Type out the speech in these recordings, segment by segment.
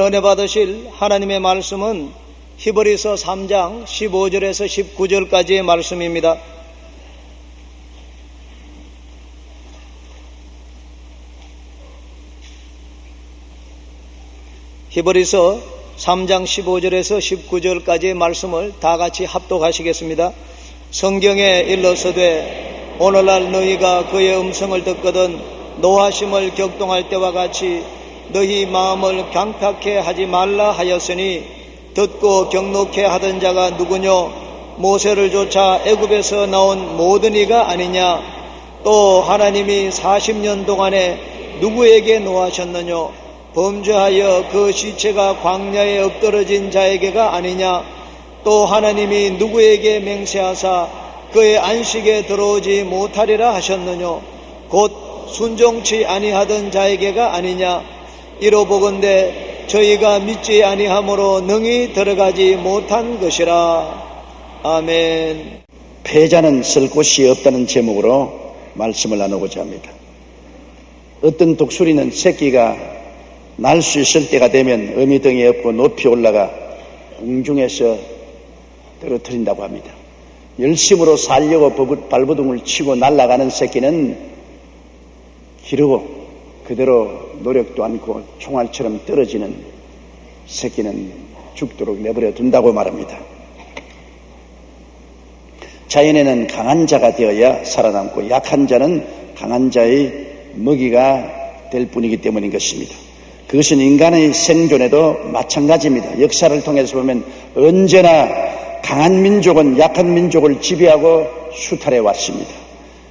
은혜 받으실 하나님의 말씀은 히브리서 3장 15절에서 19절까지의 말씀입니다. 히브리서 3장 15절에서 19절까지의 말씀을 다 같이 합독하시겠습니다. 성경에 일러서되 오늘날 너희가 그의 음성을 듣거든 노하심을 격동할 때와 같이 너희 마음을 강팍해 하지 말라 하였으니 듣고 경록해 하던 자가 누구뇨? 모세를 쫓아 애굽에서 나온 모든 이가 아니냐? 또 하나님이 40년 동안에 누구에게 노하셨느뇨? 범죄하여 그 시체가 광야에 엎드러진 자에게가 아니냐? 또 하나님이 누구에게 맹세하사 그의 안식에 들어오지 못하리라 하셨느뇨? 곧 순종치 아니하던 자에게가 아니냐? 이로보건대 저희가 믿지 아니함으로 능히 들어가지 못한 것이라. 아멘. 패자는 쓸 곳이 없다는 제목으로 말씀을 나누고자 합니다. 어떤 독수리는 새끼가 날 수 있을 때가 되면 어미등이 없고 높이 올라가 공중에서 떨어뜨린다고 합니다. 열심으로 살려고 발버둥을 치고 날아가는 새끼는 기르고 그대로 노력도 않고 총알처럼 떨어지는 새끼는 죽도록 내버려 둔다고 말합니다. 자연에는 강한 자가 되어야 살아남고 약한 자는 강한 자의 먹이가 될 뿐이기 때문인 것입니다. 그것은 인간의 생존에도 마찬가지입니다. 역사를 통해서 보면 언제나 강한 민족은 약한 민족을 지배하고 수탈해 왔습니다.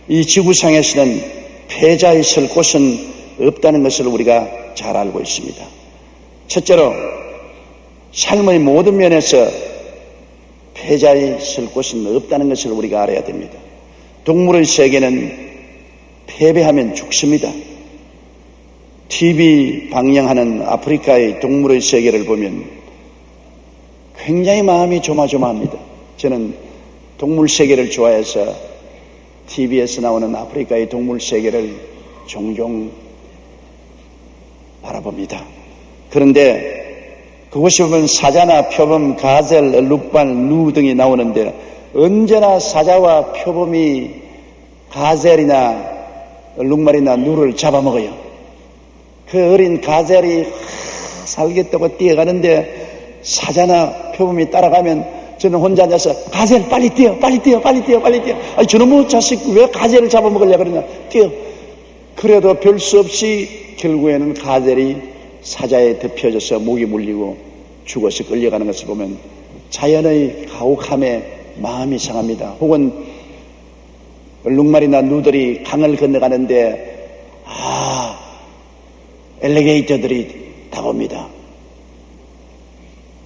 이 지구상에서는 패자의 설 곳은 없다는 것을 우리가 잘 알고 있습니다. 첫째로 삶의 모든 면에서 패자의 설 곳은 없다는 것을 우리가 알아야 됩니다. 동물의 세계는 패배하면 죽습니다. TV 방영하는 아프리카의 동물의 세계를 보면 굉장히 마음이 조마조마합니다. 저는 동물 세계를 좋아해서 TV에서 나오는 아프리카의 동물 세계를 종종 바라봅니다. 그런데 그곳에 보면 사자나 표범, 가젤, 룩발, 누 등이 나오는데 언제나 사자와 표범이 가젤이나 룩말이나 누를 잡아먹어요. 그 어린 가젤이 살겠다고 뛰어가는데 사자나 표범이 따라가면 저는 혼자 앉아서 가젤 빨리 뛰어 빨리 뛰어 빨리 뛰어 빨리 뛰어. 아니 저놈의 자식 왜 가젤을 잡아먹으려고 그러냐. 뛰어. 그래도 별 수 없이 결국에는 가젤이 사자에 덮여져서 목이 물리고 죽어서 끌려가는 것을 보면 자연의 가혹함에 마음이 상합니다. 혹은 룩말이나 누들이 강을 건너가는데 엘리게이터들이 다가옵니다.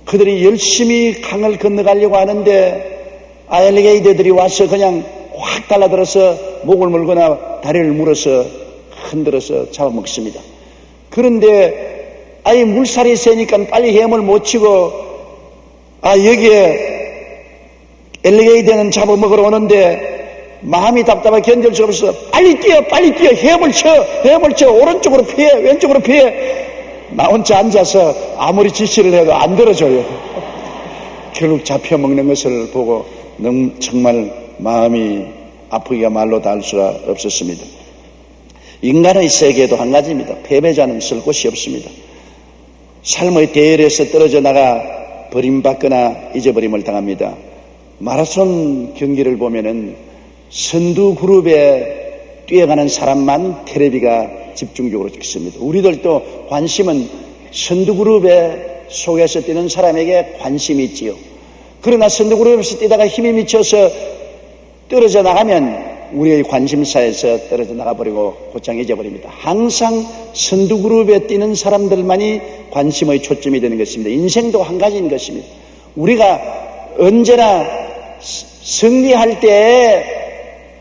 그들이 열심히 강을 건너가려고 하는데 엘리게이터들이 와서 그냥 확 달라들어서 목을 물거나 다리를 물어서 흔들어서 잡아먹습니다. 그런데 물살이 세니까 빨리 헤엄을 못 치고 여기에 엘리게이터는 잡아먹으러 오는데 마음이 답답해 견딜 수 없어. 빨리 뛰어 헤엄을 쳐 오른쪽으로 피해 왼쪽으로 피해. 나 혼자 앉아서 아무리 지시를 해도 안 들어줘요. 결국 잡혀먹는 것을 보고 정말 마음이 아프기가 말로 다 할 수가 없었습니다. 인간의 세계도 한 가지입니다. 패배자는 쓸 곳이 없습니다. 삶의 대열에서 떨어져 나가 버림받거나 잊어버림을 당합니다. 마라톤 경기를 보면은 선두 그룹에 뛰어가는 사람만 텔레비가 집중적으로 찍습니다. 우리들도 관심은 선두 그룹에 속에서 뛰는 사람에게 관심이 있지요. 그러나 선두 그룹에서 뛰다가 힘이 미쳐서 떨어져 나가면 우리의 관심사에서 떨어져 나가버리고 곧장 잊어버립니다. 항상 선두 그룹에 뛰는 사람들만이 관심의 초점이 되는 것입니다. 인생도 한 가지인 것입니다. 우리가 언제나 승리할 때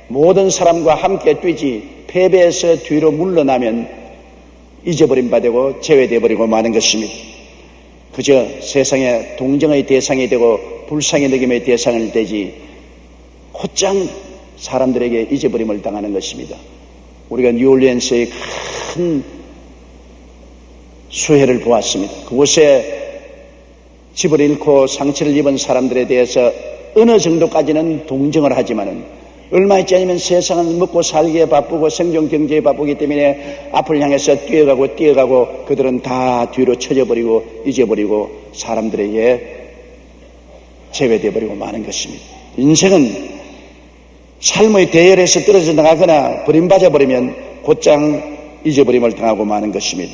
모든 사람과 함께 뛰지 패배해서 뒤로 물러나면 잊어버림 받고 제외되어 버리고 마는 것입니다. 그저 세상에 동정의 대상이 되고 불쌍히 여김의 대상을 되지 곧장 사람들에게 잊어버림을 당하는 것입니다. 우리가 뉴올리언스의 큰 수해를 보았습니다. 그곳에 집을 잃고 상처를 입은 사람들에 대해서 어느 정도까지는 동정을 하지만은 얼마 있지 않으면 세상은 먹고 살기에 바쁘고 생존 경제에 바쁘기 때문에 앞을 향해서 뛰어가고 그들은 다 뒤로 쳐져버리고 잊어버리고 사람들에게 제외되어버리고 마는 것입니다. 인생은 삶의 대열에서 떨어져 나가거나 버림받아 버리면 곧장 잊어버림을 당하고 마는 것입니다.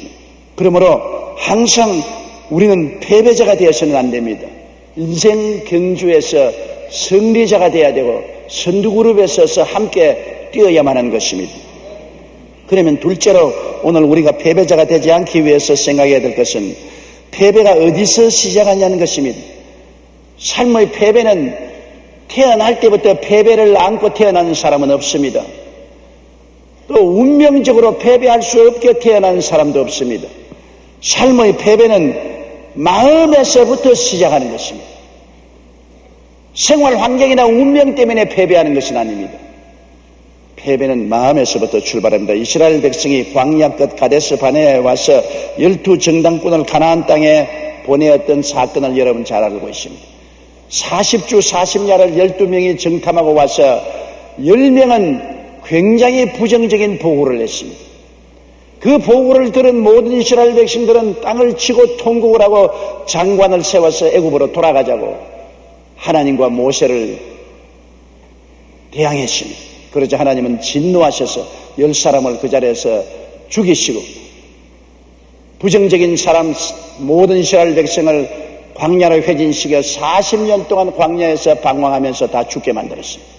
그러므로 항상 우리는 패배자가 되어서는 안 됩니다. 인생 경주에서 승리자가 되어야 되고 선두그룹에 서서 함께 뛰어야만 하는 것입니다. 그러면 둘째로 오늘 우리가 패배자가 되지 않기 위해서 생각해야 될 것은 패배가 어디서 시작하냐는 것입니다. 삶의 패배는 태어날 때부터 패배를 안고 태어나는 사람은 없습니다. 또 운명적으로 패배할 수 없게 태어나는 사람도 없습니다. 삶의 패배는 마음에서부터 시작하는 것입니다. 생활 환경이나 운명 때문에 패배하는 것은 아닙니다. 패배는 마음에서부터 출발합니다. 이스라엘 백성이 광야 끝 가데스 바네아에 와서 12정당꾼을 가나안 땅에 보내었던 사건을 여러분 잘 알고 있습니다. 40주 40야를 12명이 정탐하고 와서 10명은 굉장히 부정적인 보고를 했습니다. 그 보고를 들은 모든 이스라엘 백성들은 땅을 치고 통곡을 하고 장관을 세워서 애굽으로 돌아가자고 하나님과 모세를 대항했습니다. 그러자 하나님은 진노하셔서 10사람을 그 자리에서 죽이시고 부정적인 사람 모든 이스라엘 백성을 광야로 회진시켜 40년 동안 광야에서 방황하면서 다 죽게 만들었습니다.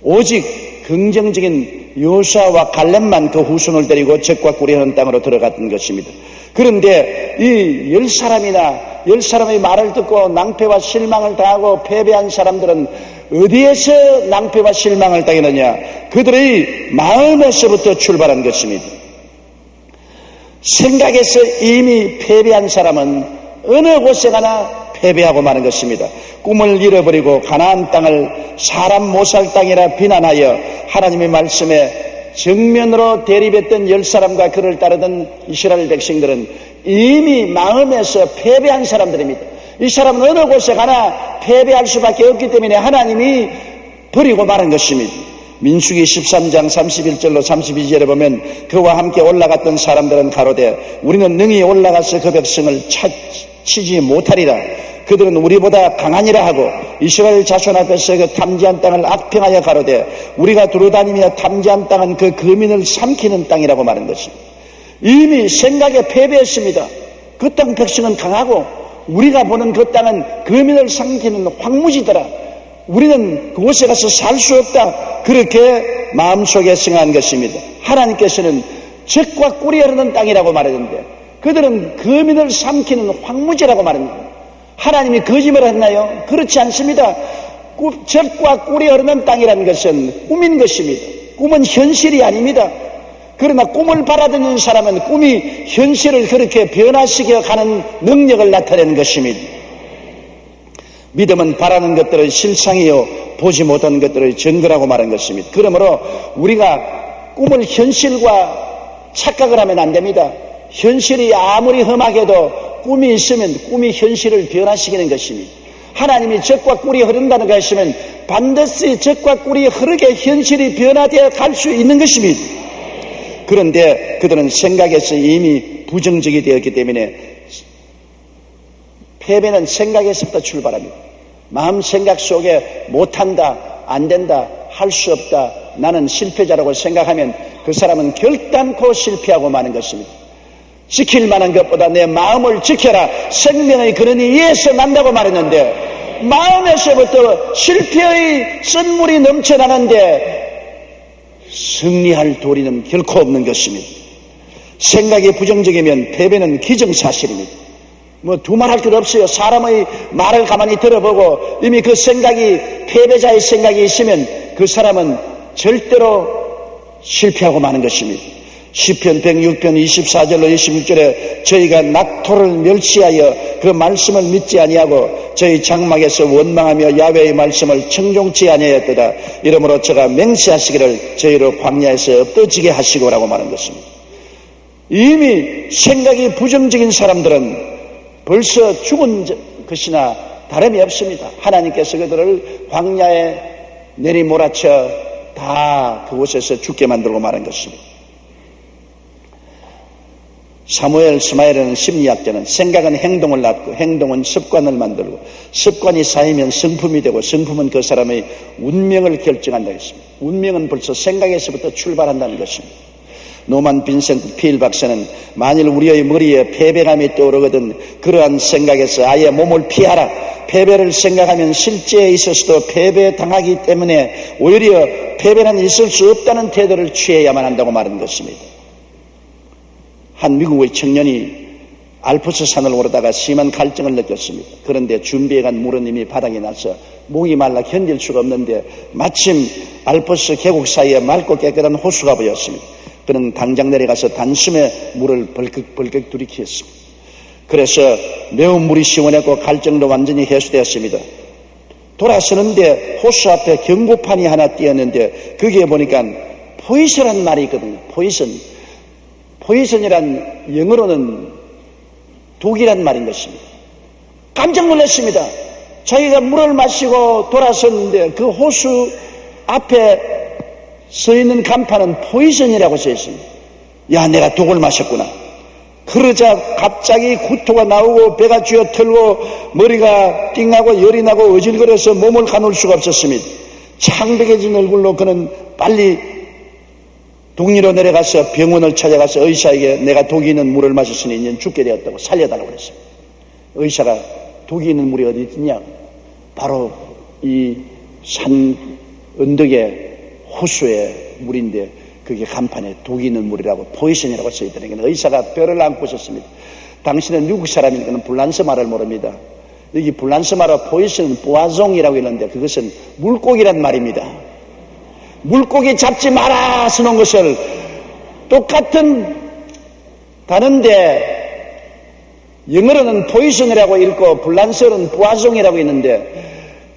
오직 긍정적인 요수아와 갈렙만 그 후손을 데리고 적과 꿀이 땅으로 들어갔던 것입니다. 그런데 이 10사람의 말을 듣고 낭패와 실망을 당하고 패배한 사람들은 어디에서 낭패와 실망을 당했느냐? 그들의 마음에서부터 출발한 것입니다. 생각에서 이미 패배한 사람은 어느 곳에 가나 패배하고 마는 것입니다. 꿈을 잃어버리고 가나안 땅을 사람 못 살 땅이라 비난하여 하나님의 말씀에 정면으로 대립했던 10사람과 그를 따르던 이스라엘 백성들은 이미 마음에서 패배한 사람들입니다. 이 사람은 어느 곳에 가나 패배할 수밖에 없기 때문에 하나님이 버리고 마는 것입니다. 민수기 13장 31절로 32절에 보면 그와 함께 올라갔던 사람들은 가로되 우리는 능히 올라가서 그 백성을 치지 못하리라. 그들은 우리보다 강하니라 하고 이스라엘 자손 앞에서 그 탐지한 땅을 악평하여 가로되 우리가 두루다니며 탐지한 땅은 그 거민을 삼키는 땅이라고 말한 것입니다. 이미 생각에 패배했습니다. 그 땅 백성은 강하고 우리가 보는 그 땅은 거민을 삼키는 황무지더라. 우리는 그곳에 가서 살 수 없다. 그렇게 마음속에 생각한 것입니다. 하나님께서는 젖과 꿀이 흐르는 땅이라고 말했는데 그들은 거민을 삼키는 황무지라고 말합니다. 하나님이 거짓말을 했나요? 그렇지 않습니다. 젖과 꿀이 흐르는 땅이라는 것은 꿈인 것입니다. 꿈은 현실이 아닙니다. 그러나 꿈을 바라듣는 사람은 꿈이 현실을 그렇게 변화시켜 가는 능력을 나타내는 것입니다. 믿음은 바라는 것들의 실상이요 보지 못하는 것들의 증거라고 말한 것입니다. 그러므로 우리가 꿈을 현실과 착각을 하면 안 됩니다. 현실이 아무리 험하게도 꿈이 있으면 꿈이 현실을 변화시키는 것입니다. 하나님이 젖과 꿀이 흐른다는 것이면 반드시 젖과 꿀이 흐르게 현실이 변화되어 갈 수 있는 것입니다. 그런데 그들은 생각에서 이미 부정적이 되었기 때문에 패배는 생각에서부터 출발합니다. 마음 생각 속에 못한다, 안 된다, 할 수 없다, 나는 실패자라고 생각하면 그 사람은 결단코 실패하고 마는 것입니다. 지킬 만한 것보다 내 마음을 지켜라. 생명의 근원이 이에서 난다고 말했는데 마음에서부터 실패의 썬물이 넘쳐나는데 승리할 도리는 결코 없는 것입니다. 생각이 부정적이면 패배는 기정사실입니다. 두말할 것 없어요. 사람의 말을 가만히 들어보고 이미 그 생각이 패배자의 생각이 있으면 그 사람은 절대로 실패하고 마는 것입니다. 시편 106편 24절로 26절에 저희가 낙토를 멸시하여 그 말씀을 믿지 아니하고 저희 장막에서 원망하며 야훼의 말씀을 청종치 아니하였도다. 이러므로 저가 맹세하시기를 저희로 광야에서 엎어지게 하시고라고 말한 것입니다. 이미 생각이 부정적인 사람들은 벌써 죽은 것이나 다름이 없습니다. 하나님께서 그들을 광야에 내리몰아쳐 다 그곳에서 죽게 만들고 말한 것입니다. 사무엘 스마일은 심리학자는 생각은 행동을 낳고 행동은 습관을 만들고 습관이 쌓이면 성품이 되고 성품은 그 사람의 운명을 결정한다 했습니다. 운명은 벌써 생각에서부터 출발한다는 것입니다. 노만 빈센트 필 박사는 만일 우리의 머리에 패배감이 떠오르거든 그러한 생각에서 아예 몸을 피하라. 패배를 생각하면 실제에 있어서도 패배당하기 때문에 오히려 패배는 있을 수 없다는 태도를 취해야만 한다고 말한 것입니다. 한 미국의 청년이 알프스 산을 오르다가 심한 갈증을 느꼈습니다. 그런데 준비해간 물은 이미 바닥에 나서 목이 말라 견딜 수가 없는데 마침 알프스 계곡 사이에 맑고 깨끗한 호수가 보였습니다. 그는 당장 내려가서 단숨에 물을 벌컥 들이키었습니다. 그래서 매우 물이 시원했고 갈증도 완전히 해소되었습니다. 돌아서는데 호수 앞에 경고판이 하나 띄었는데 거기에 보니까 포이즌이라는 말이 있거든요. 포이즌이란 영어로는 독이란 말인 것입니다. 깜짝 놀랐습니다. 자기가 물을 마시고 돌아섰는데 그 호수 앞에 서 있는 간판은 포이즌이라고 써 있습니다. 야, 내가 독을 마셨구나. 그러자 갑자기 구토가 나오고 배가 쥐어 털고 머리가 띵하고 열이 나고 어질거려서 몸을 가눌 수가 없었습니다. 창백해진 얼굴로 그는 빨리 동리로 내려가서 병원을 찾아가서 의사에게 내가 독이 있는 물을 마셨으니 이제 죽게 되었다고 살려달라고 그랬습니다. 의사가 독이 있는 물이 어디 있냐? 바로 이 산 언덕에 호수의 물인데 그게 간판에 독이 있는 물이라고 포이즌이라고 써있더니 의사가 뼈를 안고 있었습니다. 당신은 미국 사람이니까 불란스 말을 모릅니다. 여기 불란스 말로 포이즌은 보아종이라고 있는데 그것은 물고기란 말입니다. 물고기 잡지 마라 써놓은 것을 똑같은 단어인데 영어로는 포이즌이라고 읽고 불란스어는 보아종이라고 있는데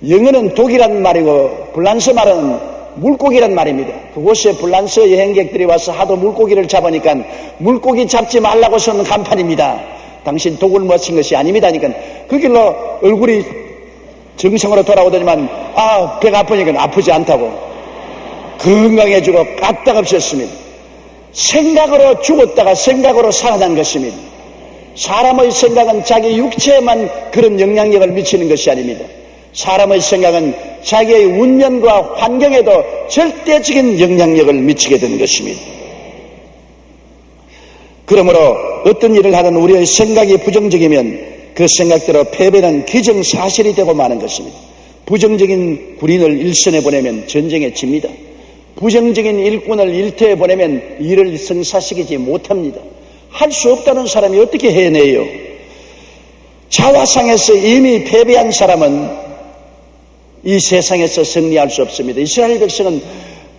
영어는 독이란 말이고 불란스 말은 물고기란 말입니다. 그곳에 불란스 여행객들이 와서 하도 물고기를 잡으니까 물고기 잡지 말라고 써는 간판입니다. 당신 독을 마신 것이 아닙니다. 그러니까 그 길로 얼굴이 정상으로 돌아오더니만 배가 아프니까 아프지 않다고 건강해지고 까딱없었습니다. 생각으로 죽었다가 생각으로 살아난 것입니다. 사람의 생각은 자기 육체에만 그런 영향력을 미치는 것이 아닙니다. 사람의 생각은 자기의 운명과 환경에도 절대적인 영향력을 미치게 되는 것입니다. 그러므로 어떤 일을 하든 우리의 생각이 부정적이면 그 생각대로 패배는 기정사실이 되고 마는 것입니다. 부정적인 군인을 일선에 보내면 전쟁에 집니다. 부정적인 일꾼을 일터에 보내면 일을 성사시키지 못합니다. 할 수 없다는 사람이 어떻게 해내요? 자화상에서 이미 패배한 사람은 이 세상에서 승리할 수 없습니다. 이스라엘 백성은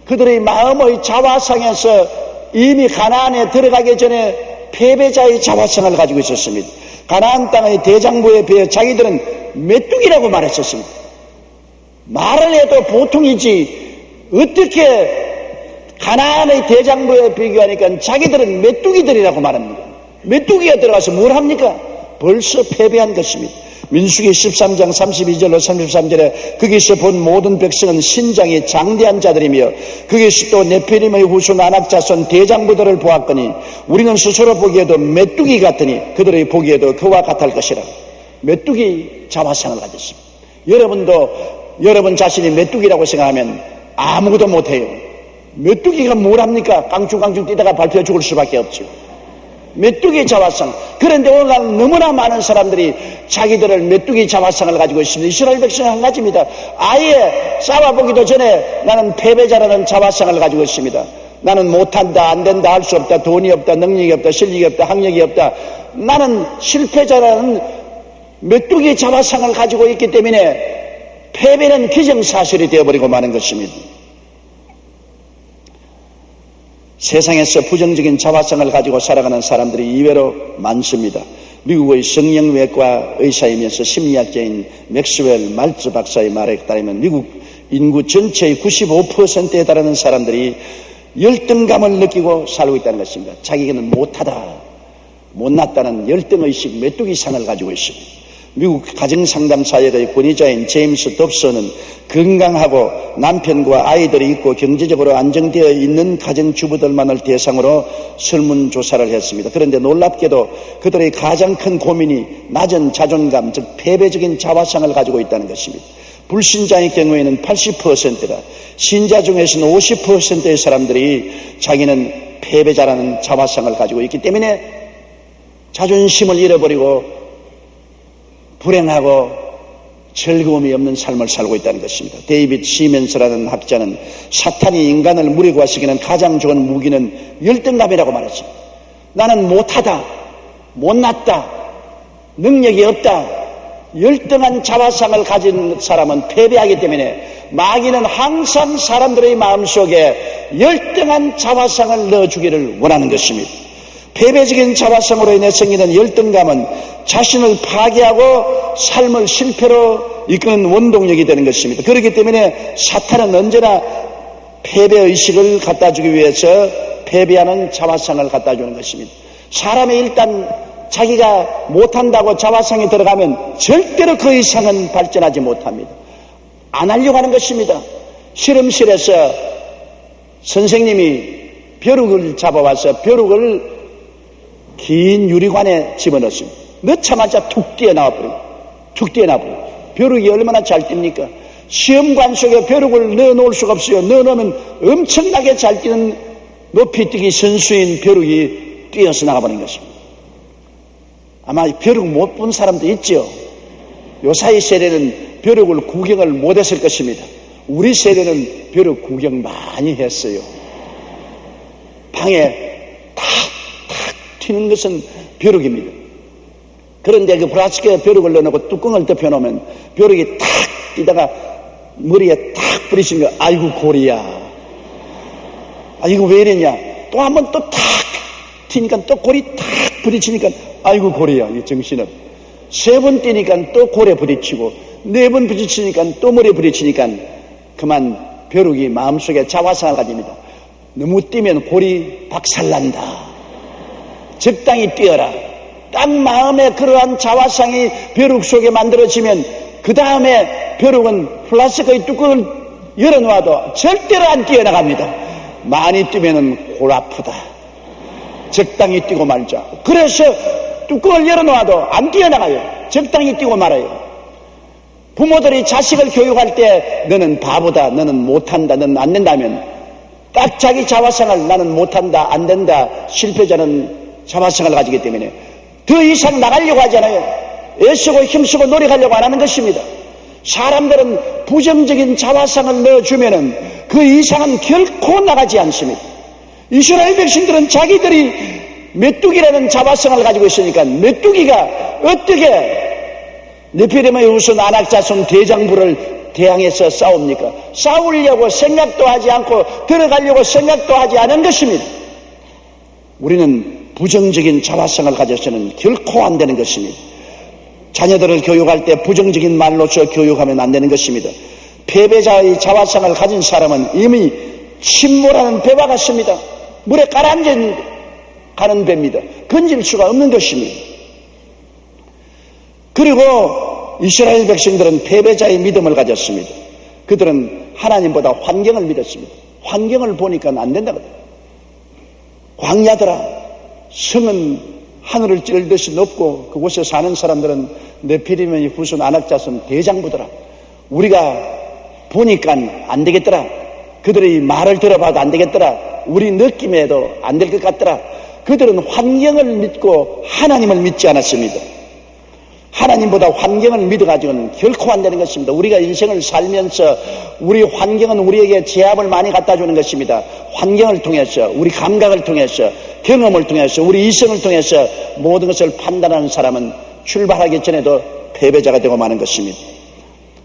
그들의 마음의 자화상에서 이미 가나안에 들어가기 전에 패배자의 자화상을 가지고 있었습니다. 가나안 땅의 대장부에 비해 자기들은 메뚜기라고 말했었습니다. 말을 해도 보통이지 어떻게 가나안의 대장부에 비교하니까 자기들은 메뚜기들이라고 말합니다. 메뚜기가 들어가서 뭘 합니까? 벌써 패배한 것입니다. 민수기 13장 32절로 33절에 거기서 본 모든 백성은 신장이 장대한 자들이며 거기서 또 네피림의 후손 아낙자손 대장부들을 보았거니 우리는 스스로 보기에도 메뚜기 같으니 그들의 보기에도 그와 같을 것이라. 메뚜기 자화상을 가졌습니다. 여러분도 여러분 자신이 메뚜기라고 생각하면 아무것도 못해요. 메뚜기가 뭘 합니까? 깡충깡충 뛰다가 밟혀 죽을 수밖에 없죠. 메뚜기 자화상. 그런데 오늘날 너무나 많은 사람들이 자기들을 메뚜기 자화상을 가지고 있습니다. 이스라엘 백성은 한 가지입니다. 아예 싸워보기도 전에 나는 패배자라는 자화상을 가지고 있습니다. 나는 못한다, 안 된다, 할 수 없다, 돈이 없다, 능력이 없다, 실력이 없다, 학력이 없다. 나는 실패자라는 메뚜기 자화상을 가지고 있기 때문에 패배는 기정사실이 되어버리고 마는 것입니다. 세상에서 부정적인 자화상을 가지고 살아가는 사람들이 의외로 많습니다. 미국의 성형외과 의사이면서 심리학자인 맥스웰 말츠 박사의 말에 따르면 미국 인구 전체의 95%에 달하는 사람들이 열등감을 느끼고 살고 있다는 것입니다. 자기는 못하다, 못났다는 열등의식, 메뚜기상을 가지고 있습니다. 미국 가정상담사역의 권위자인 제임스 dobson은 건강하고 남편과 아이들이 있고 경제적으로 안정되어 있는 가정주부들만을 대상으로 설문조사를 했습니다. 그런데 놀랍게도 그들의 가장 큰 고민이 낮은 자존감, 즉 패배적인 자화상을 가지고 있다는 것입니다. 불신자의 경우에는 80%가, 신자 중에서는 50%의 사람들이 자기는 패배자라는 자화상을 가지고 있기 때문에 자존심을 잃어버리고 불행하고 즐거움이 없는 삶을 살고 있다는 것입니다. 데이빗 시멘스라는 학자는 사탄이 인간을 무력화시키는 가장 좋은 무기는 열등감이라고 말했습니다. 나는 못하다, 못났다, 능력이 없다, 열등한 자화상을 가진 사람은 패배하기 때문에 마귀는 항상 사람들의 마음속에 열등한 자화상을 넣어주기를 원하는 것입니다. 패배적인 자화상으로 인해 생기는 열등감은 자신을 파괴하고 삶을 실패로 이끄는 원동력이 되는 것입니다. 그렇기 때문에 사탄은 언제나 패배의식을 갖다주기 위해서 패배하는 자화상을 갖다주는 것입니다. 사람이 일단 자기가 못한다고 자화상에 들어가면 절대로 그 이상은 발전하지 못합니다. 안 하려고 하는 것입니다. 실험실에서 선생님이 벼룩을 잡아와서 벼룩을 긴 유리관에 집어넣습니다. 넣자마자 툭 뛰어나와버리고, 툭 뛰어나와버리고. 벼룩이 얼마나 잘 뜁니까? 시험관 속에 벼룩을 넣어놓을 수가 없어요. 넣어놓으면 엄청나게 잘 뛰는 높이뛰기 선수인 벼룩이 뛰어서 나가버린 것입니다. 아마 벼룩 못 본 사람도 있죠. 요사이 세대는 벼룩을 구경을 못했을 것입니다. 우리 세대는 벼룩 구경 많이 했어요. 방에 튀는 것은 벼룩입니다. 그런데 그 플라스틱에 벼룩을 넣어놓고 뚜껑을 덮여놓으면 벼룩이 탁 뛰다가 머리에 탁 부딪히면 아이고 고리야. 아 이거 왜 이랬냐. 또 한 번 또 탁 튀니까 또 고리 탁 부딪히니까 아이고 고리야. 이 정신은. 3번 뛰니까 또 골에 부딪히고 4번 부딪히니까 또 머리에 부딪히니까 그만 벼룩이 마음속에 자화상을 가집니다. 너무 뛰면 골이 박살난다. 적당히 뛰어라. 딱 마음에 그러한 자화상이 벼룩 속에 만들어지면 그 다음에 벼룩은 플라스틱의 뚜껑을 열어놓아도 절대로 안 뛰어나갑니다. 많이 뛰면은 골 아프다. 적당히 뛰고 말자. 그래서 뚜껑을 열어놓아도 안 뛰어나가요. 적당히 뛰고 말아요. 부모들이 자식을 교육할 때 너는 바보다, 너는 못한다, 너는 안 된다면 딱 자기 자화상을 나는 못한다, 안 된다, 실패자는 자화상을 가지기 때문에 더 이상 나가려고 하잖아요. 애쓰고 힘쓰고 노력하려고 안 하는 것입니다. 사람들은 부정적인 자화상을 넣어주면은 그 이상은 결코 나가지 않습니다. 이스라엘 백성들은 자기들이 메뚜기라는 자화상을 가지고 있으니까 메뚜기가 어떻게 네피림의 후손 아낙자손 대장부를 대항해서 싸웁니까? 싸우려고 생각도 하지 않고 들어가려고 생각도 하지 않은 것입니다. 우리는 부정적인 자화상을 가져서는 결코 안 되는 것입니다. 자녀들을 교육할 때 부정적인 말로서 교육하면 안 되는 것입니다. 패배자의 자화상을 가진 사람은 이미 침몰하는 배와 같습니다. 물에 가라앉은 가는 배입니다. 건질 수가 없는 것입니다. 그리고 이스라엘 백성들은 패배자의 믿음을 가졌습니다. 그들은 하나님보다 환경을 믿었습니다. 환경을 보니까 안 된다거든. 광야더라. 성은 하늘을 찌르듯이 높고 그곳에 사는 사람들은 네피림의 후손 아낙자손 대장부더라. 우리가 보니까 안 되겠더라. 그들의 말을 들어봐도 안 되겠더라. 우리 느낌에도 안 될 것 같더라. 그들은 환경을 믿고 하나님을 믿지 않았습니다. 하나님보다 환경을 믿어가지고는 결코 안 되는 것입니다. 우리가 인생을 살면서 우리 환경은 우리에게 제압을 많이 갖다 주는 것입니다. 환경을 통해서, 우리 감각을 통해서, 경험을 통해서, 우리 이성을 통해서 모든 것을 판단하는 사람은 출발하기 전에도 패배자가 되고 마는 것입니다.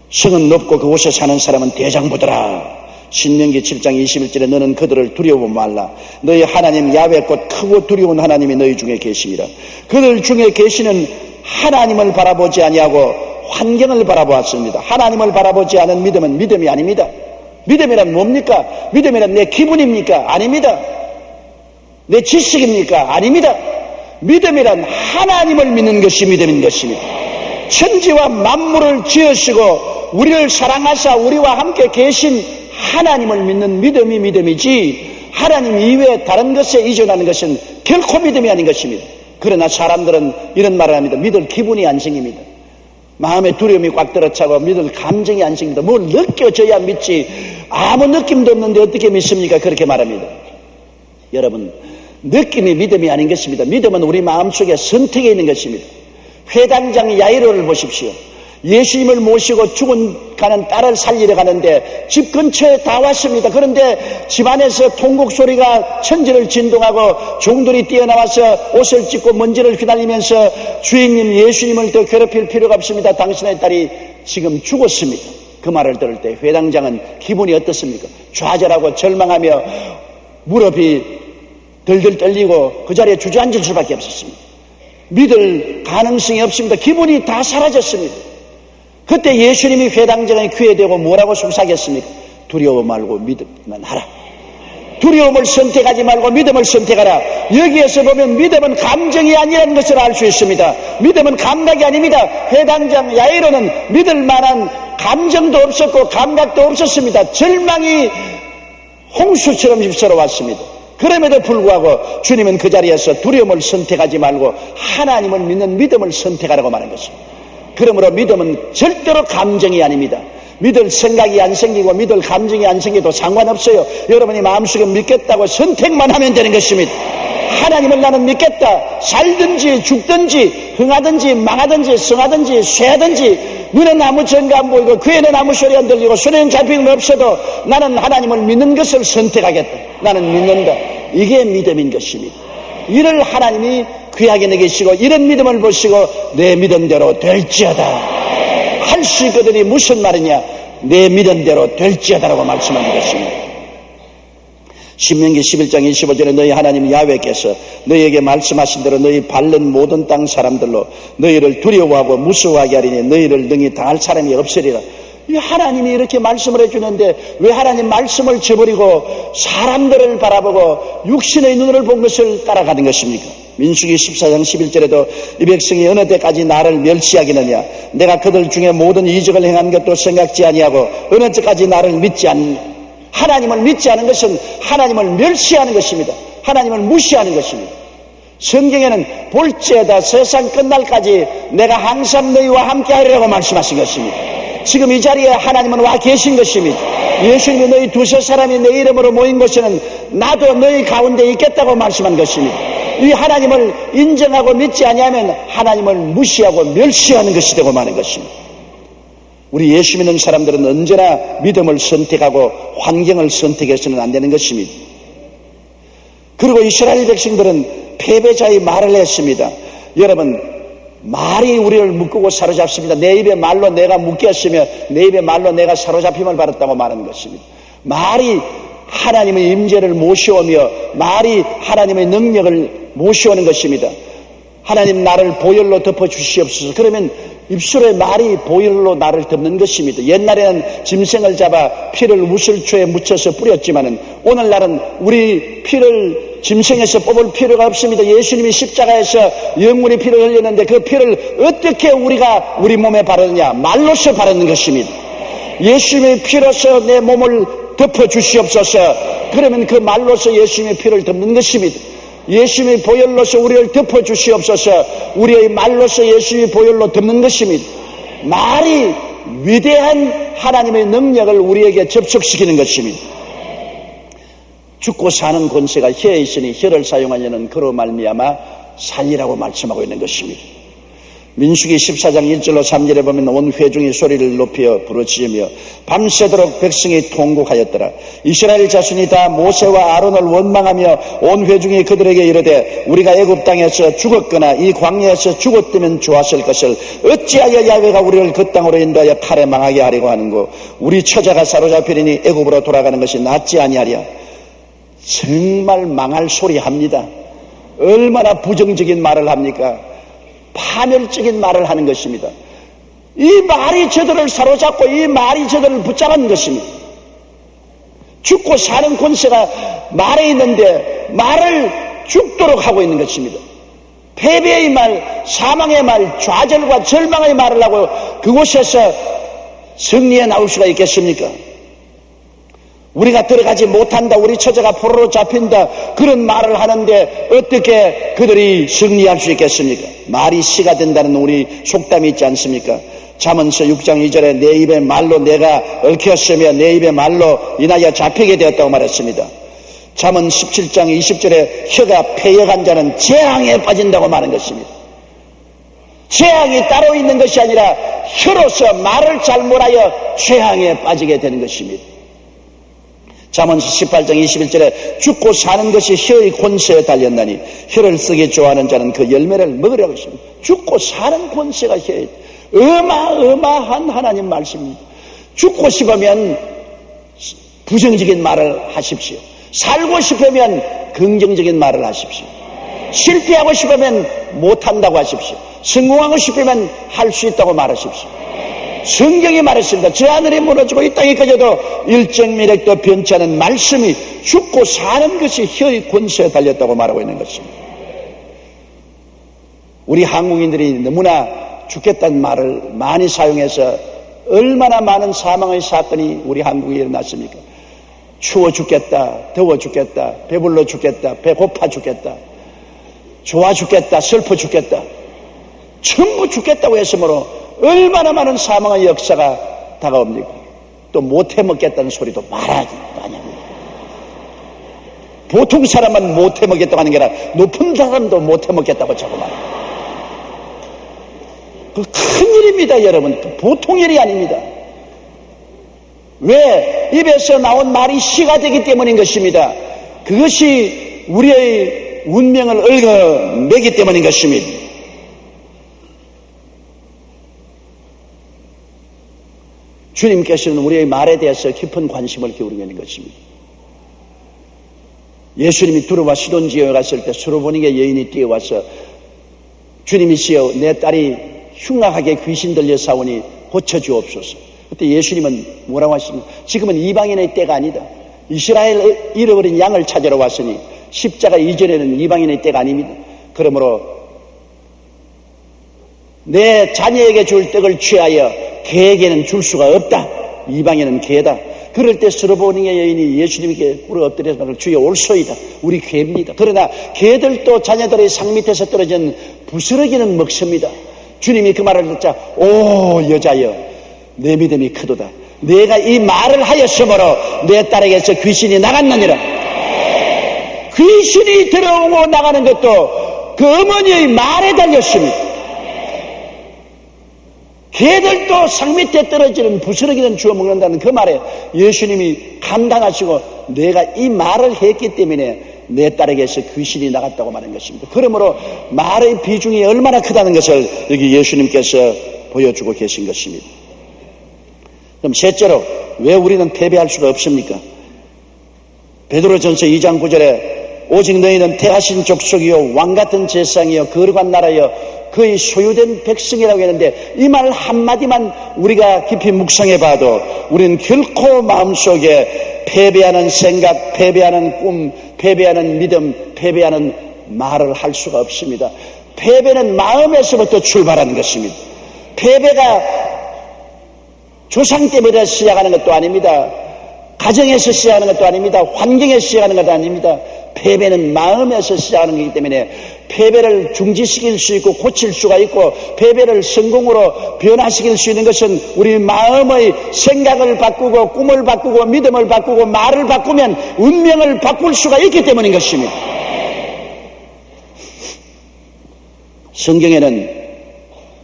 성은 높고 그곳에 사는 사람은 대장부더라. 신명기 7장 21절에 너는 그들을 두려워 말라. 너희 하나님 야훼 곧 크고 두려운 하나님이 너희 중에 계십니다. 그들 중에 계시는 하나님을 바라보지 아니하고 환경을 바라보았습니다. 하나님을 바라보지 않은 믿음은 믿음이 아닙니다. 믿음이란 뭡니까? 믿음이란 내 기분입니까? 아닙니다. 내 지식입니까? 아닙니다. 믿음이란 하나님을 믿는 것이 믿음인 것입니다. 천지와 만물을 지으시고 우리를 사랑하사 우리와 함께 계신 하나님을 믿는 믿음이 믿음이지, 하나님 이외에 다른 것에 의존하는 것은 결코 믿음이 아닌 것입니다. 그러나 사람들은 이런 말을 합니다. 믿을 기분이 안 생깁니다. 마음에 두려움이 꽉 들어차고 믿을 감정이 안 생깁니다. 뭘 느껴져야 믿지, 아무 느낌도 없는데 어떻게 믿습니까? 그렇게 말합니다. 여러분, 느낌이 믿음이 아닌 것입니다. 믿음은 우리 마음속에 선택에 있는 것입니다. 회당장 야이로를 보십시오. 예수님을 모시고 죽어가는 딸을 살리러 가는데 집 근처에 다 왔습니다. 그런데 집안에서 통곡 소리가 천지를 진동하고 종들이 뛰어나와서 옷을 찢고 먼지를 휘날리면서 주인님, 예수님을 더 괴롭힐 필요가 없습니다. 당신의 딸이 지금 죽었습니다. 그 말을 들을 때 회당장은 기분이 어떻습니까? 좌절하고 절망하며 무릎이 덜덜 떨리고 그 자리에 주저앉을 수밖에 없었습니다. 믿을 가능성이 없습니다. 기분이 다 사라졌습니다. 그때 예수님이 회당장의 귀에 대고 뭐라고 속삭였습니까? 두려워 말고 믿음만 하라. 두려움을 선택하지 말고 믿음을 선택하라. 여기에서 보면 믿음은 감정이 아니라는 것을 알 수 있습니다. 믿음은 감각이 아닙니다. 회당장 야이로는 믿을 만한 감정도 없었고 감각도 없었습니다. 절망이 홍수처럼 휩쓸어 왔습니다. 그럼에도 불구하고 주님은 그 자리에서 두려움을 선택하지 말고 하나님을 믿는 믿음을 선택하라고 말한 것입니다. 그러므로 믿음은 절대로 감정이 아닙니다. 믿을 생각이 안 생기고 믿을 감정이 안 생겨도 상관없어요. 여러분이 마음속에 믿겠다고 선택만 하면 되는 것입니다. 하나님을 나는 믿겠다. 살든지 죽든지 흥하든지 망하든지 성하든지 쇠하든지 눈에는 아무 증거 안 보이고 귀에는 아무 소리 안 들리고 손에는 잡히는 거 없어도 나는 하나님을 믿는 것을 선택하겠다. 나는 믿는다. 이게 믿음인 것입니다. 이를 하나님이 귀하게 여기시고 이런 믿음을 보시고 내 믿음대로 될지어다 할 수 있거든이 무슨 말이냐? 내 믿음대로 될지어다라고 말씀하는 것입니다. 신명기 11장 25절에 너희 하나님 야훼께서 너희에게 말씀하신 대로 너희 밟는 모든 땅 사람들로 너희를 두려워하고 무서워하게 하리니 너희를 능히 당할 사람이 없으리라. 이 하나님이 이렇게 말씀을 해주는데 왜 하나님 말씀을 저버리고 사람들을 바라보고 육신의 눈을 본 것을 따라가는 것입니까? 민수기 14장 11절에도 이 백성이 어느 때까지 나를 멸시하겠느냐? 내가 그들 중에 모든 이적을 행한 것도 생각지 아니하고 어느 때까지 나를 믿지 않느냐? 하나님을 믿지 않은 것은 하나님을 멸시하는 것입니다. 하나님을 무시하는 것입니다. 성경에는 볼지어다 세상 끝날까지 내가 항상 너희와 함께 하리라고 말씀하신 것입니다. 지금 이 자리에 하나님은 와 계신 것입니다. 예수님이 너희 두세 사람이 내 이름으로 모인 곳에는 나도 너희 가운데 있겠다고 말씀한 것입니다. 이 하나님을 인정하고 믿지 아니하면 하나님을 무시하고 멸시하는 것이 되고 마는 것입니다. 우리 예수 믿는 사람들은 언제나 믿음을 선택하고 환경을 선택해서는 안 되는 것입니다. 그리고 이스라엘 백성들은 패배자의 말을 했습니다. 여러분, 말이 우리를 묶고 사로잡습니다. 내 입에 말로 내가 묶였으며 내 입에 말로 내가 사로잡힘을 받았다고 말하는 것입니다. 말이 하나님의 임재를 모셔오며 말이 하나님의 능력을 모셔오는 것입니다. 하나님 나를 보혈로 덮어주시옵소서. 그러면 입술에 말이 보혈로 나를 덮는 것입니다. 옛날에는 짐승을 잡아 피를 우슬초에 묻혀서 뿌렸지만은 오늘날은 우리 피를 짐승에서 뽑을 필요가 없습니다. 예수님이 십자가에서 영원히 피를 흘렸는데 그 피를 어떻게 우리가 우리 몸에 바르느냐? 말로서 바르는 것입니다. 예수님의 피로서 내 몸을 덮어주시옵소서. 그러면 그 말로서 예수님의 피를 덮는 것입니다. 예수님의 보혈로서 우리를 덮어주시옵소서. 우리의 말로서 예수님의 보혈로 덮는 것입니다. 말이 위대한 하나님의 능력을 우리에게 접촉시키는 것입니다. 죽고 사는 권세가 혀에 있으니 혀를 사용하려는 그로 말미암아 살리라고 말씀하고 있는 것입니다. 민수기 14장 1절로 3절에 보면 온 회중이 소리를 높여 부르짖으며 밤새도록 백성이 통곡하였더라. 이스라엘 자손이 다 모세와 아론을 원망하며 온 회중이 그들에게 이르되 우리가 애굽 땅에서 죽었거나 이 광야에서 죽었다면 좋았을 것을 어찌하여 야훼가 우리를 그 땅으로 인도하여 칼에 망하게 하려고 하는고 우리 처자가 사로잡히리니 애굽으로 돌아가는 것이 낫지 아니하랴. 정말 망할 소리 합니다. 얼마나 부정적인 말을 합니까? 파멸적인 말을 하는 것입니다. 이 말이 저들을 사로잡고 이 말이 저들을 붙잡은 것입니다. 죽고 사는 권세가 말에 있는데 말을 죽도록 하고 있는 것입니다. 패배의 말, 사망의 말, 좌절과 절망의 말을 하고 그곳에서 승리해 나올 수가 있겠습니까? 우리가 들어가지 못한다, 우리 처자가 포로로 잡힌다, 그런 말을 하는데 어떻게 그들이 승리할 수 있겠습니까? 말이 씨가 된다는 우리 속담이 있지 않습니까? 잠언서 6장 2절에 내 입의 말로 내가 얽혔으며 내 입의 말로 인하여 잡히게 되었다고 말했습니다. 잠언 17장 20절에 혀가 패역한 자는 재앙에 빠진다고 말한 것입니다. 재앙이 따로 있는 것이 아니라 혀로서 말을 잘못하여 재앙에 빠지게 되는 것입니다. 잠언서 18장 21절에 죽고 사는 것이 혀의 권세에 달렸나니 혀를 쓰기 좋아하는 자는 그 열매를 먹으려고 했습니다. 죽고 사는 권세가 혀에 어마어마한 하나님 말씀입니다. 죽고 싶으면 부정적인 말을 하십시오. 살고 싶으면 긍정적인 말을 하십시오. 실패하고 싶으면 못한다고 하십시오. 성공하고 싶으면 할 수 있다고 말하십시오. 성경이 말했습니다. 저 하늘이 무너지고 이 땅이 꺼져도 일정미력도 변치 않은 말씀이 죽고 사는 것이 혀의 권세에 달렸다고 말하고 있는 것입니다. 우리 한국인들이 너무나 죽겠다는 말을 많이 사용해서 얼마나 많은 사망의 사건이 우리 한국에 일어났습니까? 추워 죽겠다, 더워 죽겠다, 배불러 죽겠다, 배고파 죽겠다, 좋아 죽겠다, 슬퍼 죽겠다, 전부 죽겠다고 했으므로 얼마나 많은 사망의 역사가 다가옵니까? 또 못해먹겠다는 소리도 말하지 마냐. 보통 사람만 못해먹겠다고 하는 게 아니라 높은 사람도 못해먹겠다고 자꾸 말합니다. 그 큰일입니다, 여러분. 보통 일이 아닙니다. 왜? 입에서 나온 말이 씨가 되기 때문인 것입니다. 그것이 우리의 운명을 얽어매기 때문인 것입니다. 주님께서는 우리의 말에 대해서 깊은 관심을 기울이고 있는 것입니다. 예수님이 두로와 시돈 지역에 갔을 때 수로보니게 여인이 뛰어와서 주님이시여 내 딸이 흉악하게 귀신 들려 싸우니 고쳐주옵소서. 그때 예수님은 뭐라고 하십니까? 지금은 이방인의 때가 아니다. 이스라엘 잃어버린 양을 찾으러 왔으니 십자가 이전에는 이방인의 때가 아닙니다. 그러므로 내 자녀에게 줄 떡을 취하여 개에게는 줄 수가 없다. 이방인은 개다. 그럴 때 스로보니게 여인이 예수님께 꿇어 엎드려서 말을 주여 올소이다. 우리 개입니다. 그러나 개들도 자녀들의 상 밑에서 떨어진 부스러기는 먹습니다. 주님이 그 말을 듣자 오 여자여 내 믿음이 크도다. 내가 이 말을 하였으므로 내 딸에게서 귀신이 나갔느니라. 귀신이 들어오고 나가는 것도 그 어머니의 말에 달렸습니다. 개들도 상 밑에 떨어지는 부스러기는 주워 먹는다는 그 말에 예수님이 감당하시고 내가 이 말을 했기 때문에 내 딸에게서 귀신이 나갔다고 말한 것입니다. 그러므로 말의 비중이 얼마나 크다는 것을 여기 예수님께서 보여주고 계신 것입니다. 그럼 셋째로 왜 우리는 패배할 수가 없습니까? 베드로전서 2장 9절에 오직 너희는 택하신 족속이요 왕같은 제사장이요 거룩한 나라요 그의 소유된 백성이라고 했는데 이 말 한마디만 우리가 깊이 묵상해 봐도 우리는 결코 마음속에 패배하는 생각, 패배하는 꿈, 패배하는 믿음, 패배하는 말을 할 수가 없습니다. 패배는 마음에서부터 출발하는 것입니다. 패배가 조상 때부터 시작하는 것도 아닙니다. 가정에서 시작하는 것도 아닙니다. 환경에서 시작하는 것도 아닙니다. 패배는 마음에서 시작하는 것이기 때문에 패배를 중지시킬 수 있고 고칠 수가 있고 패배를 성공으로 변화시킬 수 있는 것은 우리 마음의 생각을 바꾸고 꿈을 바꾸고 믿음을 바꾸고 말을 바꾸면 운명을 바꿀 수가 있기 때문인 것입니다. 성경에는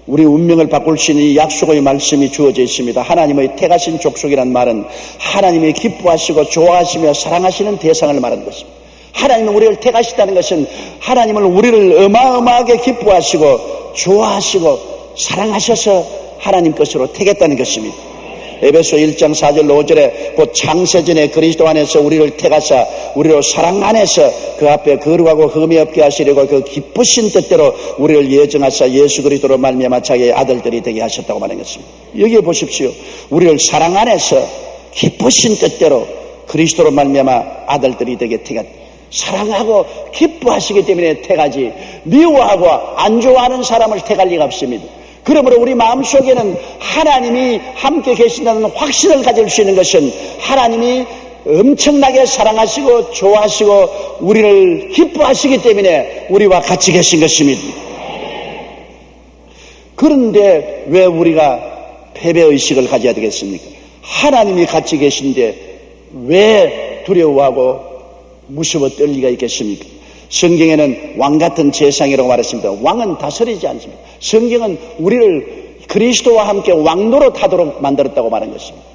우리 운명을 바꿀 수 있는 이 약속의 말씀이 주어져 있습니다. 하나님의 택하신 족속이라는 말은 하나님이 기뻐하시고 좋아하시며 사랑하시는 대상을 말하는 것입니다. 하나님은 우리를 택하시다는 것은 하나님은 우리를 어마어마하게 기뻐하시고 좋아하시고 사랑하셔서 하나님 것으로 택했다는 것입니다. 에베소 1장 4절 5절에 곧 창세전에 그리스도 안에서 우리를 택하사 우리로 사랑 안에서 그 앞에 거룩하고 흠이 없게 하시려고 그 기쁘신 뜻대로 우리를 예정하사 예수 그리스도로 말미암아 자기의 아들들이 되게 하셨다고 말한 것입니다. 여기에 보십시오. 우리를 사랑 안에서 기쁘신 뜻대로 그리스도로 말미암아 아들들이 되게 택한, 사랑하고 기뻐하시기 때문에 택하지 미워하고 안 좋아하는 사람을 택할 리가 없습니다. 그러므로 우리 마음속에는 하나님이 함께 계신다는 확신을 가질 수 있는 것은 하나님이 엄청나게 사랑하시고 좋아하시고 우리를 기뻐하시기 때문에 우리와 같이 계신 것입니다. 그런데 왜 우리가 패배의식을 가져야 되겠습니까? 하나님이 같이 계신데 왜 두려워하고 무서워 떨 리가 있겠습니까? 성경에는 왕같은 제사장이라고 말했습니다. 왕은 다스리지 않습니다. 성경은 우리를 그리스도와 함께 왕노로 타도록 만들었다고 말한 것입니다.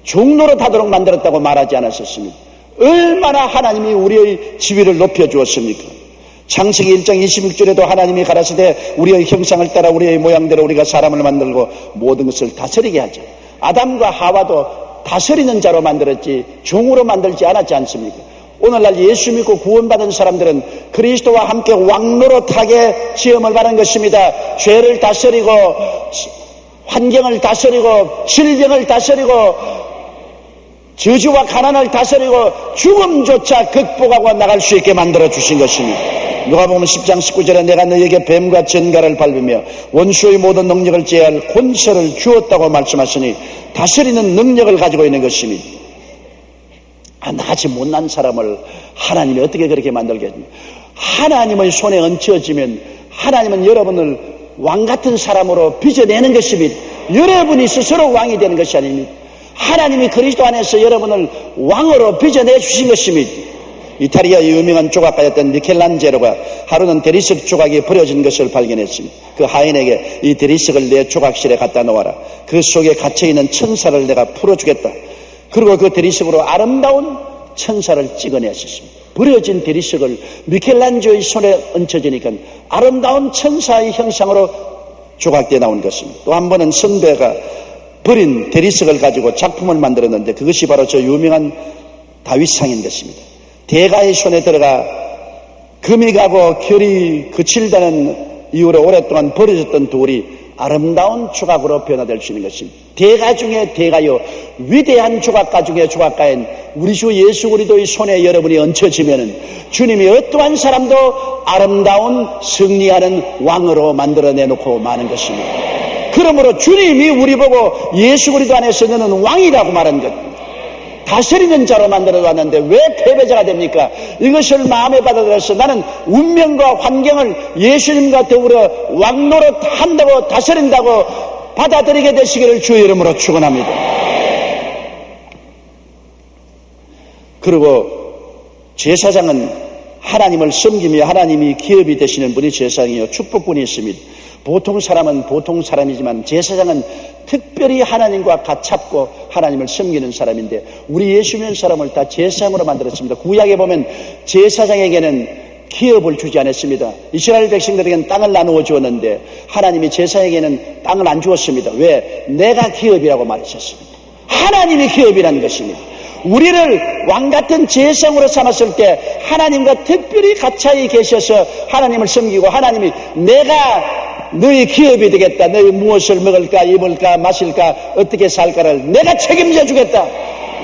종노로 타도록 만들었다고 말하지 않았었습니다. 얼마나 하나님이 우리의 지위를 높여주었습니까? 창세기 1장 26절에도 하나님이 가라사대 우리의 형상을 따라 우리의 모양대로 우리가 사람을 만들고 모든 것을 다스리게 하자. 아담과 하와도 다스리는 자로 만들었지 종으로 만들지 않았지 않습니까? 오늘날 예수 믿고 구원받은 사람들은 그리스도와 함께 왕노로 타게 시험을 받은 것입니다. 죄를 다스리고 환경을 다스리고 질병을 다스리고 저주와 가난을 다스리고 죽음조차 극복하고 나갈 수 있게 만들어 주신 것입니다. 누가복음 10장 19절에 내가 너희에게 뱀과 전갈을 밟으며 원수의 모든 능력을 제할 권세를 주었다고 말씀하시니 다스리는 능력을 가지고 있는 것입니다. 나같이 못난 사람을 하나님이 어떻게 그렇게 만들겠습니까? 하나님의 손에 얹혀지면 하나님은 여러분을 왕같은 사람으로 빚어내는 것입니다. 여러분이 스스로 왕이 되는 것이 아닙니다. 하나님이 그리스도 안에서 여러분을 왕으로 빚어내 주신 것입니다. 이탈리아의 유명한 조각가였던 미켈란젤로가 하루는 대리석 조각이 버려진 것을 발견했습니다. 그 하인에게 이 대리석을 내 조각실에 갖다 놓아라. 그 속에 갇혀있는 천사를 내가 풀어주겠다. 그리고 그 대리석으로 아름다운 천사를 찍어내셨습니다. 버려진 대리석을 미켈란젤로의 손에 얹혀지니까 아름다운 천사의 형상으로 조각되어 나온 것입니다. 또 한 번은 선배가 버린 대리석을 가지고 작품을 만들었는데 그것이 바로 저 유명한 다윗상인 것입니다. 대가의 손에 들어가 금이 가고 결이 그칠다는 이유로 오랫동안 버려졌던 돌이 아름다운 조각으로 변화될 수 있는 것입니다. 대가 중에 대가요, 위대한 조각가 중에 조각가인 우리 주 예수 그리스도의 손에 여러분이 얹혀지면은 주님이 어떠한 사람도 아름다운 승리하는 왕으로 만들어내놓고 마는 것입니다. 그러므로 주님이 우리 보고 예수 그리스도 안에서 너는 왕이라고 말한 것, 다스리는 자로 만들어놨는데 왜 패배자가 됩니까? 이것을 마음에 받아들여서 나는 운명과 환경을 예수님과 더불어 왕노로 한다고 다스린다고 받아들이게 되시기를 주의 이름으로 축원합니다. 그리고 제사장은 하나님을 섬기며 하나님이 기업이 되시는 분이 제사장이요 축복꾼이 있습니다. 보통 사람은 보통 사람이지만 제사장은 특별히 하나님과 가깝고 하나님을 섬기는 사람인데 우리 예수 믿는 사람을 다 제사장으로 만들었습니다. 구약에 보면 제사장에게는 기업을 주지 않았습니다. 이스라엘 백성들에게는 땅을 나누어 주었는데 하나님이 제사장에게는 땅을 안 주었습니다. 왜? 내가 기업이라고 말하셨습니다. 하나님이 기업이라는 것입니다. 우리를 왕같은 제사장으로 삼았을 때 하나님과 특별히 가까이 계셔서 하나님을 섬기고 하나님이 내가 너희 기업이 되겠다. 너희 무엇을 먹을까 입을까 마실까 어떻게 살까를 내가 책임져 주겠다.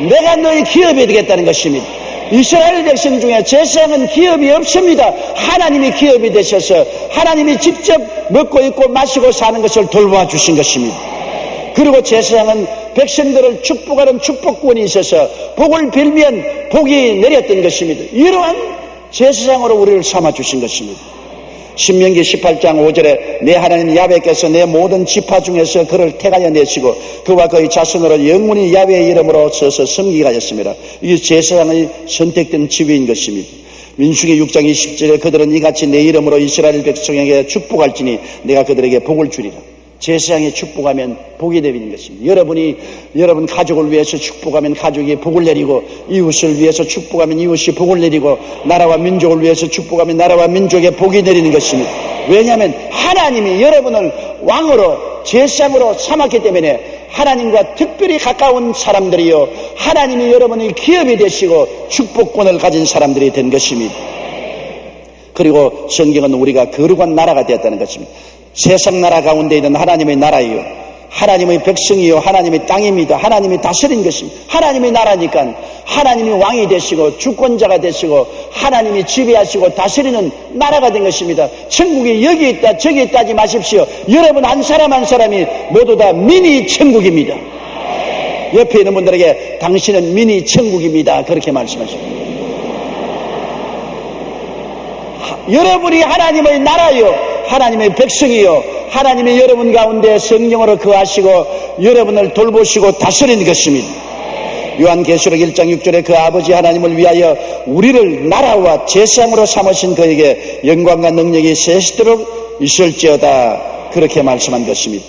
내가 너희 기업이 되겠다는 것입니다. 이스라엘 백성 중에 제사장은 기업이 없습니다. 하나님이 기업이 되셔서 하나님이 직접 먹고 입고 마시고 사는 것을 돌봐 주신 것입니다. 그리고 제사장은 백성들을 축복하는 축복권이 있어서 복을 빌면 복이 내렸던 것입니다. 이러한 제사장으로 우리를 삼아 주신 것입니다. 신명기 18장 5절에 내 하나님 야훼께서 내 모든 지파 중에서 그를 택하여 내시고 그와 그의 자손으로 영원히 야훼의 이름으로 서서 섬기게 하였습니다. 이게 제사장의 선택된 지위인 것입니다. 민수기 6장 20절에 그들은 이같이 내 이름으로 이스라엘 백성에게 축복할지니 내가 그들에게 복을 주리라. 제사장이 축복하면 복이 되는 것입니다. 여러분 가족을 위해서 축복하면 가족이 복을 내리고 이웃을 위해서 축복하면 이웃이 복을 내리고 나라와 민족을 위해서 축복하면 나라와 민족에 복이 내리는 것입니다. 왜냐하면 하나님이 여러분을 왕으로 제사장으로 삼았기 때문에 하나님과 특별히 가까운 사람들이요 하나님이 여러분의 기업이 되시고 축복권을 가진 사람들이 된 것입니다. 그리고 성경은 우리가 거룩한 나라가 되었다는 것입니다. 세상 나라 가운데 있는 하나님의 나라이요 하나님의 백성이요 하나님의 땅입니다. 하나님이 다스린 것입니다. 하나님의 나라니까 하나님이 왕이 되시고 주권자가 되시고 하나님이 지배하시고 다스리는 나라가 된 것입니다. 천국이 여기 있다 저기 있다 하지 마십시오. 여러분 한 사람 한 사람이 모두 다 미니 천국입니다. 옆에 있는 분들에게 당신은 미니 천국입니다 그렇게 말씀하십니다. 여러분이 하나님의 나라요 하나님의 백성이요 하나님이 여러분 가운데 성령으로 거하시고 여러분을 돌보시고 다스리는 것입니다. 요한계시록 1장 6절에 그 아버지 하나님을 위하여 우리를 나라와 제사장으로 삼으신 그에게 영광과 능력이 세시도록 있을지어다 그렇게 말씀한 것입니다.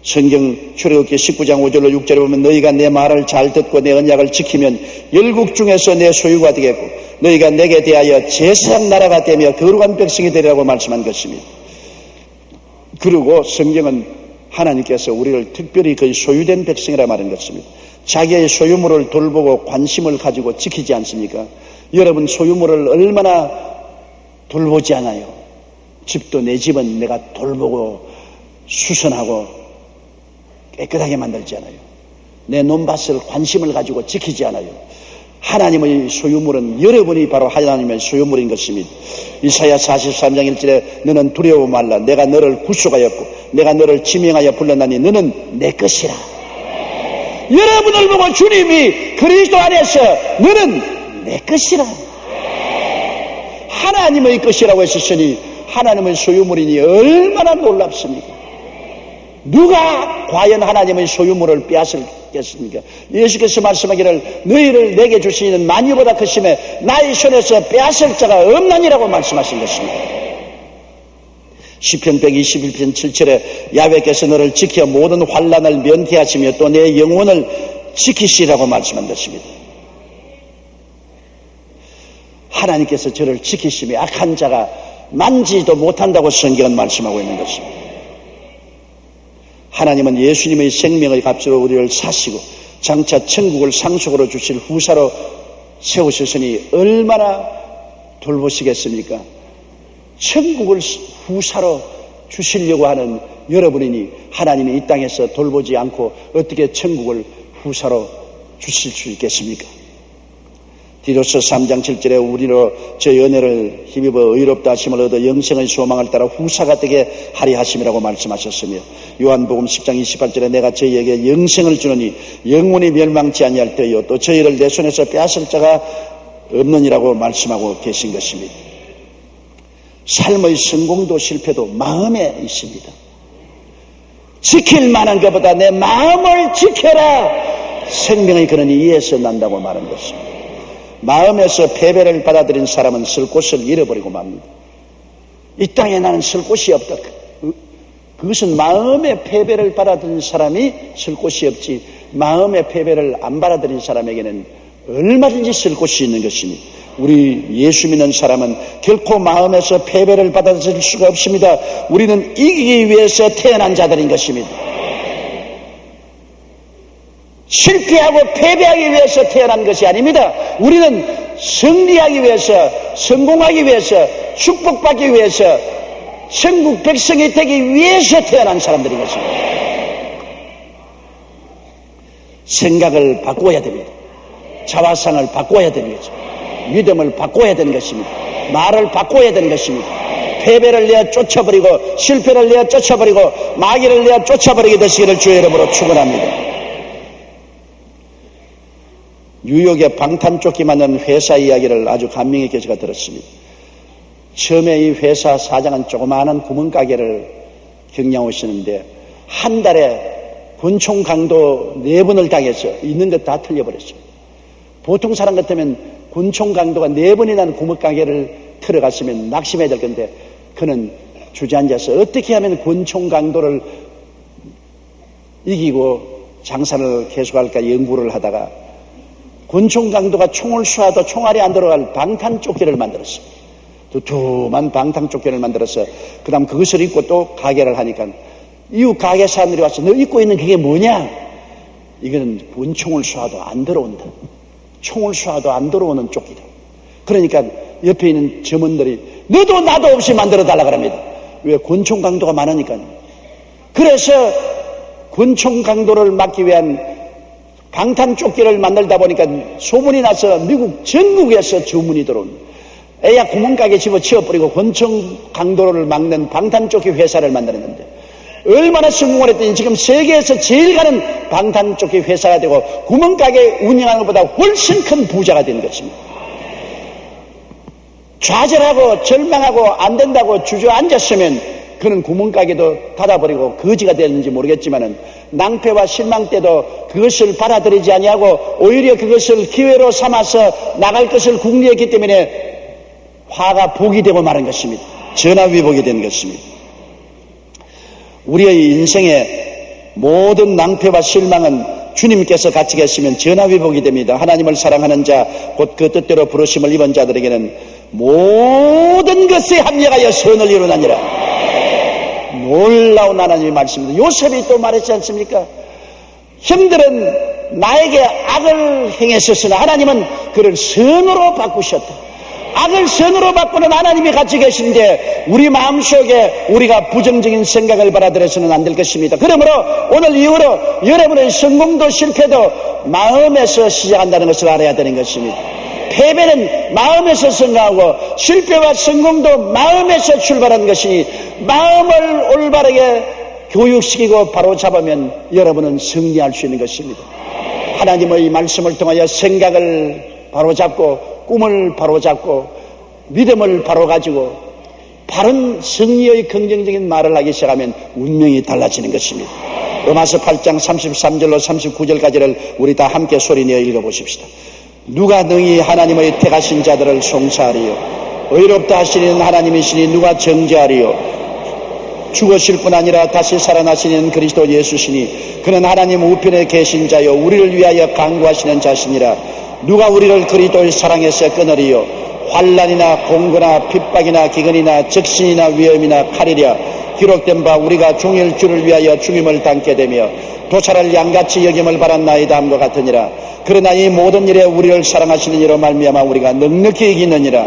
성경 출애굽기 19장 5절로 6절에 보면 너희가 내 말을 잘 듣고 내 언약을 지키면 열국 중에서 내 소유가 되겠고 너희가 내게 대하여 제사장 나라가 되며 거룩한 백성이 되리라고 말씀한 것입니다. 그리고 성경은 하나님께서 우리를 특별히 그의 소유된 백성이라 말한 것입니다. 자기의 소유물을 돌보고 관심을 가지고 지키지 않습니까? 여러분 소유물을 얼마나 돌보지 않아요? 집도 내 집은 내가 돌보고 수선하고 깨끗하게 만들지 않아요. 내 논밭을 관심을 가지고 지키지 않아요. 하나님의 소유물은 여러분이 바로 하나님의 소유물인 것입니다. 이사야 43장 1절에 너는 두려워 말라 내가 너를 구속하였고 내가 너를 지명하여 불렀나니 너는 내 것이라. 여러분을 보고 주님이 그리스도 안에서 너는 내 것이라 하나님의 것이라고 했으니 하나님의 소유물이니 얼마나 놀랍습니까? 누가 과연 하나님의 소유물을 빼앗을겠습니까? 예수께서 말씀하기를 너희를 내게 주시는 만유보다 크심에 나의 손에서 빼앗을 자가 없나니라고 말씀하신 것입니다. 시편 121편 7절에 야훼께서 너를 지켜 모든 환난을 면케하시며 또 내 영혼을 지키시라고 말씀한 것입니다. 하나님께서 저를 지키시며 악한 자가 만지도 못한다고 성경은 말씀하고 있는 것입니다. 하나님은 예수님의 생명의 값으로 우리를 사시고 장차 천국을 상속으로 주실 후사로 세우셨으니 얼마나 돌보시겠습니까? 천국을 후사로 주시려고 하는 여러분이니 하나님이 이 땅에서 돌보지 않고 어떻게 천국을 후사로 주실 수 있겠습니까? 디도서 3장 7절에 우리로 저 연혜를 힘입어 의롭다 하심을 얻어 영생의 소망을 따라 후사가 되게 하리 하심이라고 말씀하셨으며 요한복음 10장 28절에 내가 저희에게 영생을 주노니 영원히 멸망치 아니할 때요 또 저희를 내 손에서 빼앗을 자가 없느니라고 말씀하고 계신 것입니다. 삶의 성공도 실패도 마음에 있습니다. 지킬 만한 것보다 내 마음을 지켜라 생명의 근원이 이에서 난다고 말한 것입니다. 마음에서 패배를 받아들인 사람은 쓸 곳을 잃어버리고 맙니다. 이 땅에 나는 쓸 곳이 없다. 그것은 마음의 패배를 받아들인 사람이 쓸 곳이 없지 마음의 패배를 안 받아들인 사람에게는 얼마든지 쓸 곳이 있는 것입니다. 우리 예수 믿는 사람은 결코 마음에서 패배를 받아들일 수가 없습니다. 우리는 이기기 위해서 태어난 자들인 것입니다. 실패하고 패배하기 위해서 태어난 것이 아닙니다. 우리는 승리하기 위해서, 성공하기 위해서, 축복받기 위해서, 천국 백성이 되기 위해서 태어난 사람들인 것입니다. 생각을 바꿔야 됩니다. 자화상을 바꿔야 되는 것입니다. 믿음을 바꿔야 되는 것입니다. 말을 바꿔야 되는 것입니다. 패배를 내어 쫓아버리고 실패를 내어 쫓아버리고 마귀를 내어 쫓아버리게 되시기를 주의 이름으로 축원합니다. 뉴욕의 방탄조끼 만드는 회사 이야기를 아주 감명 있게 제가 들었습니다. 처음에 이 회사 사장은 조그마한 구멍가게를 경영하시는데 한 달에 권총 강도 4번을 당해서 있는 것 다 틀려버렸습니다. 보통 사람 같으면 권총 강도가 4번이 나는 구멍가게를 들어갔으면 낙심해야 될 건데 그는 주저앉아서 어떻게 하면 권총 강도를 이기고 장사를 계속할까 연구를 하다가 권총 강도가 총을 쏴도 총알이 안 들어갈 방탄조끼를 만들었습니다. 두툼한 방탄조끼를 만들어서 그 다음 그것을 입고 또 가게를 하니까 이웃 가게 사람들이 와서 너 입고 있는 그게 뭐냐? 이거는 권총을 쏴도 안 들어온다. 총을 쏴도 안 들어오는 조끼다. 그러니까 옆에 있는 점원들이 너도 나도 없이 만들어 달라 그럽니다. 왜? 권총 강도가 많으니까요. 그래서 권총 강도를 막기 위한 방탄조끼를 만들다 보니까 소문이 나서 미국 전국에서 주문이 들어온, 애야 구멍가게 집어치워버리고 권총 강도를 막는 방탄조끼 회사를 만들었는데 얼마나 성공을 했더니 지금 세계에서 제일 가는 방탄조끼 회사가 되고 구멍가게 운영하는 것보다 훨씬 큰 부자가 된 것입니다. 좌절하고 절망하고 안 된다고 주저앉았으면 그는 구멍가게도 닫아버리고 거지가 되는지 모르겠지만은 낭패와 실망 때도 그것을 받아들이지 아니하고 오히려 그것을 기회로 삼아서 나갈 것을 궁리했기 때문에 화가 복이 되고 마는 것입니다. 전화위복이 된 것입니다. 우리의 인생의 모든 낭패와 실망은 주님께서 같이 계시면 전화위복이 됩니다. 하나님을 사랑하는 자, 곧 그 뜻대로 부르심을 입은 자들에게는 모든 것에 합력하여 선을 이루나니라. 놀라운 하나님의 말씀입니다. 요셉이 또 말했지 않습니까? 형들은 나에게 악을 행했었으나 하나님은 그를 선으로 바꾸셨다. 악을 선으로 바꾸는 하나님이 같이 계신데 우리 마음속에 우리가 부정적인 생각을 받아들여서는 안 될 것입니다. 그러므로 오늘 이후로 여러분의 성공도 실패도 마음에서 시작한다는 것을 알아야 되는 것입니다. 패배는 마음에서 성공하고 실패와 성공도 마음에서 출발하는 것이니 마음을 올바르게 교육시키고 바로 잡으면 여러분은 승리할 수 있는 것입니다. 하나님의 말씀을 통하여 생각을 바로 잡고 꿈을 바로 잡고 믿음을 바로 가지고 바른 승리의 긍정적인 말을 하기 시작하면 운명이 달라지는 것입니다. 로마서 8장 33절로 39절까지를 우리 다 함께 소리내어 읽어보십시다. 누가 능히 하나님의 택하신 자들을 송사하리요? 의롭다 하시는 하나님이시니 누가 정죄하리요? 죽으실 뿐 아니라 다시 살아나시는 그리스도 예수시니 그는 하나님 우편에 계신 자요 우리를 위하여 간구하시는 자시니라. 누가 우리를 그리스도의 사랑에서 끊으리요? 환난이나 공고나 핍박이나 기근이나 적신이나 위험이나 칼이랴. 기록된 바 우리가 종일 주를 위하여 죽임을 당게 되며 도찰할 양같이 여김을 받았나이다 함과 같으니라. 그러나 이 모든 일에 우리를 사랑하시는 이로 말미암아 우리가 넉넉히 이기느니라.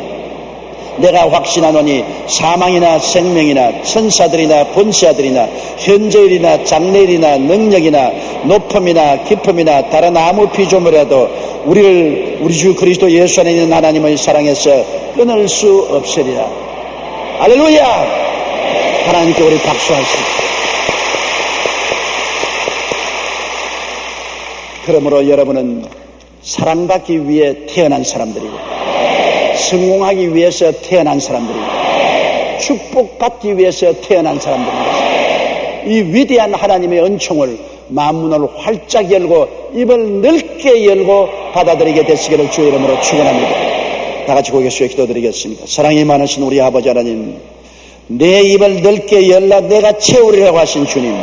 내가 확신하노니 사망이나 생명이나 천사들이나 번시아들이나 현재일이나 장래일이나 능력이나 높음이나 깊음이나 다른 아무 피조물이라도 우리를 우리 주 그리스도 예수 안에 있는 하나님의 사랑에서 끊을 수 없으리라. 할렐루야. 하나님께 우리 박수하시고, 그러므로 여러분은 사랑받기 위해 태어난 사람들이고 성공하기 위해서 태어난 사람들이고 축복받기 위해서 태어난 사람들입니다. 이 위대한 하나님의 은총을 만문을 활짝 열고 입을 넓게 열고 받아들이게 되시기를 주의 이름으로 축원합니다. 다 같이 고개 숙여 기도드리겠습니다. 사랑이 많으신 우리 아버지 하나님, 내 입을 넓게 열라 내가 채우리라고 하신 주님,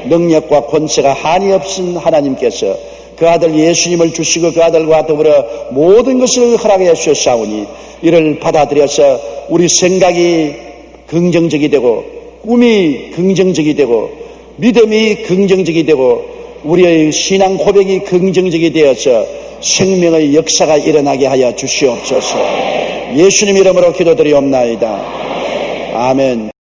능력과 권세가 한이 없은 하나님께서 그 아들 예수님을 주시고 그 아들과 더불어 모든 것을 허락해 주셨사오니 이를 받아들여서 우리 생각이 긍정적이 되고 꿈이 긍정적이 되고 믿음이 긍정적이 되고 우리의 신앙 고백이 긍정적이 되어서 생명의 역사가 일어나게 하여 주시옵소서. 예수님 이름으로 기도드리옵나이다. 아멘.